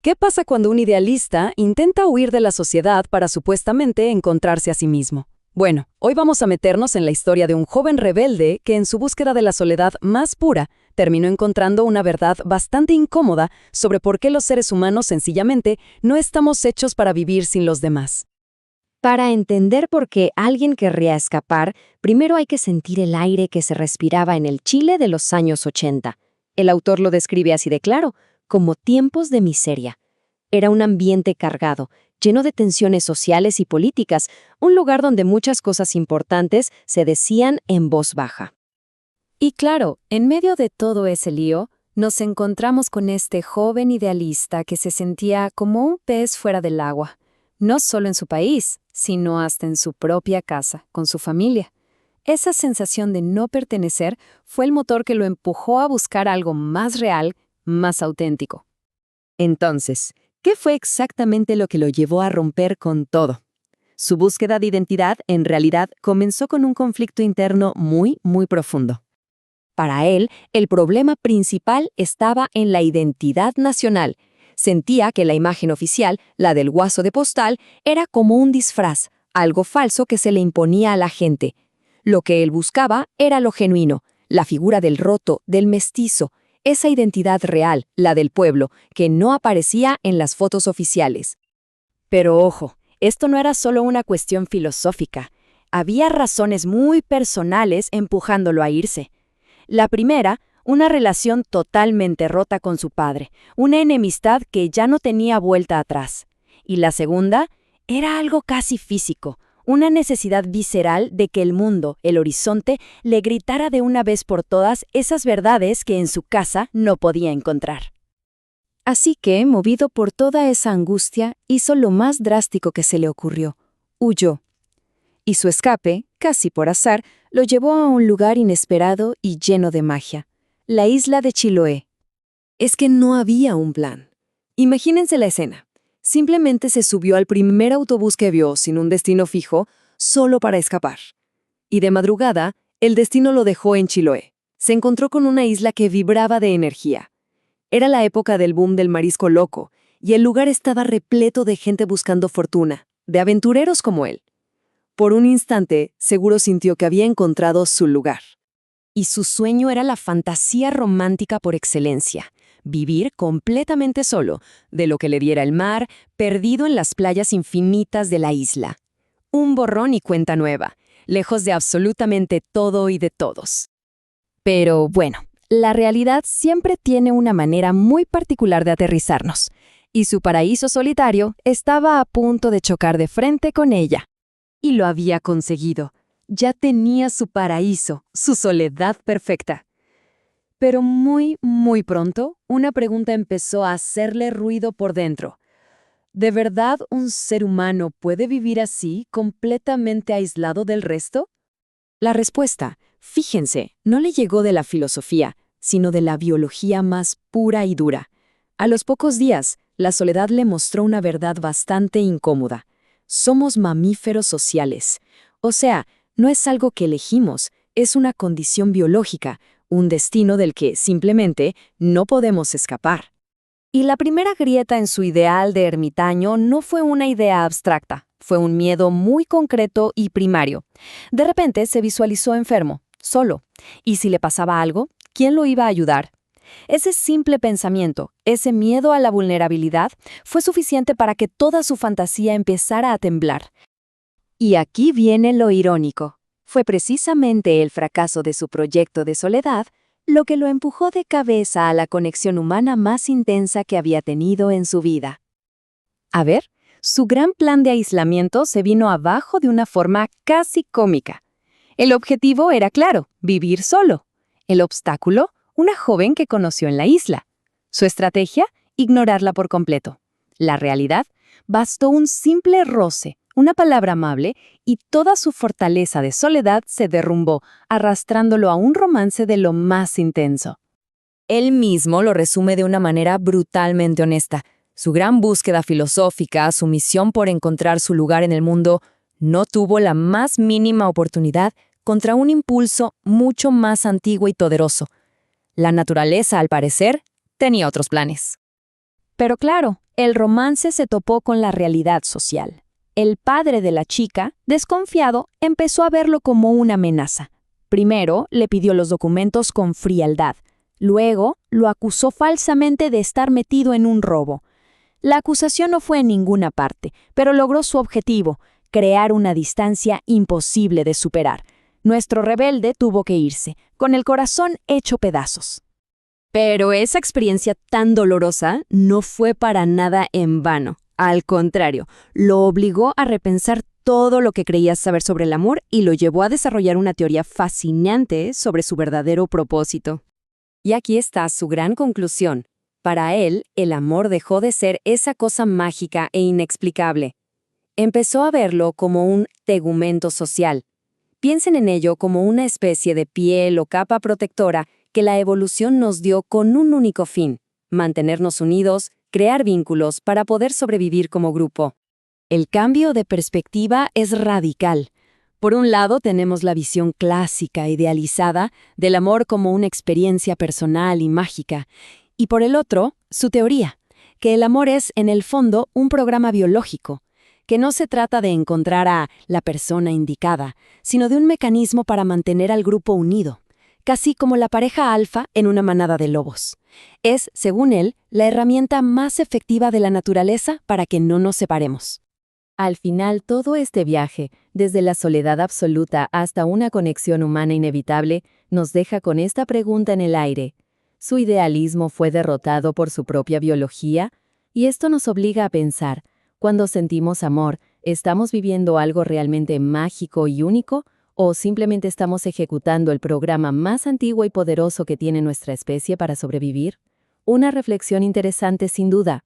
¿Qué pasa cuando un idealista intenta huir de la sociedad para supuestamente encontrarse a sí mismo? Bueno, hoy vamos a meternos en la historia de un joven rebelde que en su búsqueda de la soledad más pura terminó encontrando una verdad bastante incómoda sobre por qué los seres humanos sencillamente no estamos hechos para vivir sin los demás. Para entender por qué alguien querría escapar, primero hay que sentir el aire que se respiraba en el Chile de los años 80. El autor lo describe así de claro, como tiempos de miseria. Era un ambiente cargado, lleno de tensiones sociales y políticas, un lugar donde muchas cosas importantes se decían en voz baja. Y claro, en medio de todo ese lío, nos encontramos con este joven idealista que se sentía como un pez fuera del agua, no solo en su país, sino hasta en su propia casa, con su familia. Esa sensación de no pertenecer fue el motor que lo empujó a buscar algo más real, más auténtico. Entonces, ¿qué fue exactamente lo que lo llevó a romper con todo? Su búsqueda de identidad, en realidad, comenzó con un conflicto interno muy profundo. Para él, el problema principal estaba en la identidad nacional. Sentía que la imagen oficial, la del guaso de postal, era como un disfraz, algo falso que se le imponía a la gente. Lo que él buscaba era lo genuino, la figura del roto, del mestizo, esa identidad real, la del pueblo, que no aparecía en las fotos oficiales. Pero ojo, esto no era solo una cuestión filosófica. Había razones muy personales empujándolo a irse. La primera, una relación totalmente rota con su padre, una enemistad que ya no tenía vuelta atrás. Y la segunda, era algo casi físico, una necesidad visceral de que el mundo, el horizonte, le gritara de una vez por todas esas verdades que en su casa no podía encontrar. Así que, movido por toda esa angustia, hizo lo más drástico que se le ocurrió: huyó. Y su escape, casi por azar, lo llevó a un lugar inesperado y lleno de magia: la isla de Chiloé. Es que no había un plan. Imagínense la escena. Simplemente se subió al primer autobús que vio sin un destino fijo, solo para escapar. Y de madrugada, el destino lo dejó en Chiloé. Se encontró con una isla que vibraba de energía. Era la época del boom del marisco loco, y el lugar estaba repleto de gente buscando fortuna, de aventureros como él. Por un instante, seguro sintió que había encontrado su lugar. Y su sueño era la fantasía romántica por excelencia: vivir completamente solo, de lo que le diera el mar, perdido en las playas infinitas de la isla. Un borrón y cuenta nueva, lejos de absolutamente todo y de todos. Pero bueno, la realidad siempre tiene una manera muy particular de aterrizarnos, y su paraíso solitario estaba a punto de chocar de frente con ella. Y lo había conseguido. Ya tenía su paraíso, su soledad perfecta. Pero muy pronto, una pregunta empezó a hacerle ruido por dentro. ¿De verdad un ser humano puede vivir así, completamente aislado del resto? La respuesta, fíjense, no le llegó de la filosofía, sino de la biología más pura y dura. A los pocos días, la soledad le mostró una verdad bastante incómoda. Somos mamíferos sociales. O sea, no es algo que elegimos, es una condición biológica, un destino del que simplemente no podemos escapar. Y la primera grieta en su ideal de ermitaño no fue una idea abstracta, fue un miedo muy concreto y primario. De repente se visualizó enfermo, solo. ¿Y si le pasaba algo? ¿Quién lo iba a ayudar? Ese simple pensamiento, ese miedo a la vulnerabilidad, fue suficiente para que toda su fantasía empezara a temblar. Y aquí viene lo irónico. Fue precisamente el fracaso de su proyecto de soledad lo que lo empujó de cabeza a la conexión humana más intensa que había tenido en su vida. A ver, su gran plan de aislamiento se vino abajo de una forma casi cómica. El objetivo era claro: vivir solo. El obstáculo, una joven que conoció en la isla. Su estrategia, ignorarla por completo. La realidad, bastó un simple roce, una palabra amable, y toda su fortaleza de soledad se derrumbó, arrastrándolo a un romance de lo más intenso. Él mismo lo resume de una manera brutalmente honesta. Su gran búsqueda filosófica, su misión por encontrar su lugar en el mundo, no tuvo la más mínima oportunidad contra un impulso mucho más antiguo y poderoso. La naturaleza, al parecer, tenía otros planes. Pero claro, el romance se topó con la realidad social. El padre de la chica, desconfiado, empezó a verlo como una amenaza. Primero, le pidió los documentos con frialdad. Luego, lo acusó falsamente de estar metido en un robo. La acusación no fue en ninguna parte, pero logró su objetivo, crear una distancia imposible de superar. Nuestro rebelde tuvo que irse, con el corazón hecho pedazos. Pero esa experiencia tan dolorosa no fue para nada en vano. Al contrario, lo obligó a repensar todo lo que creía saber sobre el amor y lo llevó a desarrollar una teoría fascinante sobre su verdadero propósito. Y aquí está su gran conclusión. Para él, el amor dejó de ser esa cosa mágica e inexplicable. Empezó a verlo como un tegumento social. Piensen en ello como una especie de piel o capa protectora que la evolución nos dio con un único fin: mantenernos unidos, crear vínculos para poder sobrevivir como grupo. El cambio de perspectiva es radical. Por un lado tenemos la visión clásica, idealizada, del amor como una experiencia personal y mágica, y por el otro, su teoría, que el amor es, en el fondo, un programa biológico, que no se trata de encontrar a la persona indicada, sino de un mecanismo para mantener al grupo unido, casi como la pareja alfa en una manada de lobos. Es, según él, la herramienta más efectiva de la naturaleza para que no nos separemos. Al final, todo este viaje, desde la soledad absoluta hasta una conexión humana inevitable, nos deja con esta pregunta en el aire. ¿Su idealismo fue derrotado por su propia biología? Y esto nos obliga a pensar, cuando sentimos amor, ¿estamos viviendo algo realmente mágico y único? ¿O simplemente estamos ejecutando el programa más antiguo y poderoso que tiene nuestra especie para sobrevivir? Una reflexión interesante sin duda,